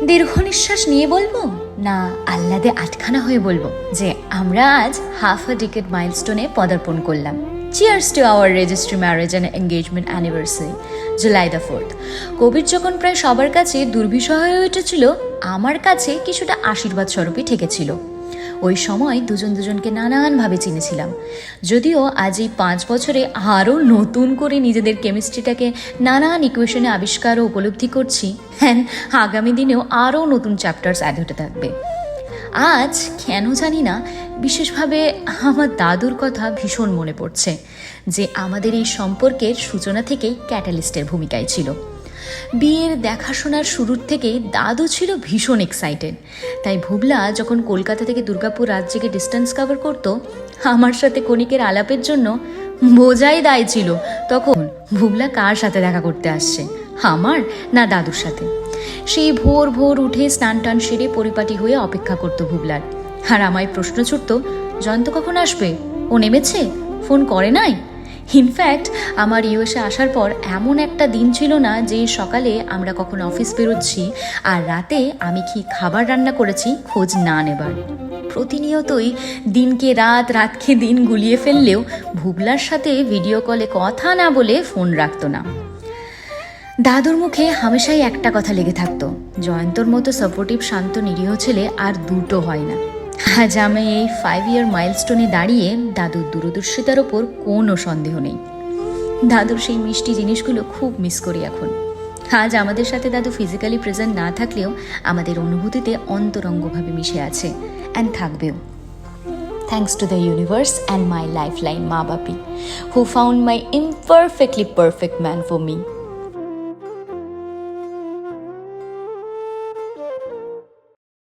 দীর্ঘ নিঃশ্বাস নিয়ে বলবো, না আহ্লাদে আটখানা হয়ে বলবো যে আমরা আজ হাফ আ ডিকেড মাইলস্টোনে পদার্পণ করলাম। Cheers to our registry marriage and engagement anniversary, July the 4th। Covid যখন প্রায় সবার কাছে দুর্বিষহ হয়ে উঠেছিল, আমার কাছে কিছুটা আশীর্বাদ স্বরূপই ঠেকেছিল। ওই সময় দুজন দুজনকে নানানভাবে চিনেছিলাম, যদিও আজ এই 5 বছরে আরও নতুন করে নিজেদের কেমিস্ট্রিটাকে নানান ইকুয়েশনে আবিষ্কার ও উপলব্ধি করছি। হ্যাঁ, আগামী দিনেও আরও নতুন চ্যাপ্টার্স অ্যাড হতে থাকবে। আজ কেন জানি না বিশেষভাবে আমার দাদুর কথা ভীষণ মনে পড়ছে, যে আমাদের এই সম্পর্কের সূচনা থেকেই ক্যাটালিস্টের ভূমিকায় ছিল। বিয়ের দেখাশোনার শুরুর থেকেই দাদু ছিল ভীষণ এক্সাইটেড। তাই ভুবলা যখন কলকাতা থেকে দুর্গাপুর রাজ্যকে ডিস্টেন্স কভার করত, আমার সাথে কণিকের আলাপের জন্য বোঝাই দায় ছিল তখন ভুবলা কার সাথে দেখা করতে আসছে, আমার না দাদুর সাথে। সেই ভোর ভোর উঠে স্নান টান সেরে পরিপাটি হয়ে অপেক্ষা করতো ভুবলার। আর আমায় প্রশ্ন ছুটত, জয়ন্ত কখন আসবে, ও নেমেছে, ফোন করে নাই? ইনফ্যাক্ট আমার ইউএসএ আসার পর এমন একটা দিন ছিল না যে সকালে আমরা কখন অফিস বেরোচ্ছি আর রাতে আমি কি খাবার রান্না করেছি খোঁজ না নেবার। প্রতিনিয়তই দিনকে রাত, রাতকে দিন গুলিয়ে ফেললেও ভুবলার সাথে ভিডিও কলে কথা না বলে ফোন রাখতো না। দাদুর মুখে হামেশাই একটা কথা লেগে থাকতো, জয়ন্তর মতো সাপোর্টিভ শান্ত নিরীহ ছেলে আর দুটো হয় না। আজ আমি এই 5 ইয়ার মাইলস্টোনে দাঁড়িয়ে দাদুর দূরদর্শিতার ওপর কোনো সন্দেহ নেই। দাদুর সেই মিষ্টি জিনিসগুলো খুব মিস করি এখন। আজ আমাদের সাথে দাদু ফিজিক্যালি প্রেজেন্ট না থাকলেও আমাদের অনুভূতিতে অন্তরঙ্গভাবে মিশে আছে, and থাকবেও। Thanks to the universe and my lifeline মা বাপি, who found my imperfectly perfect man for me.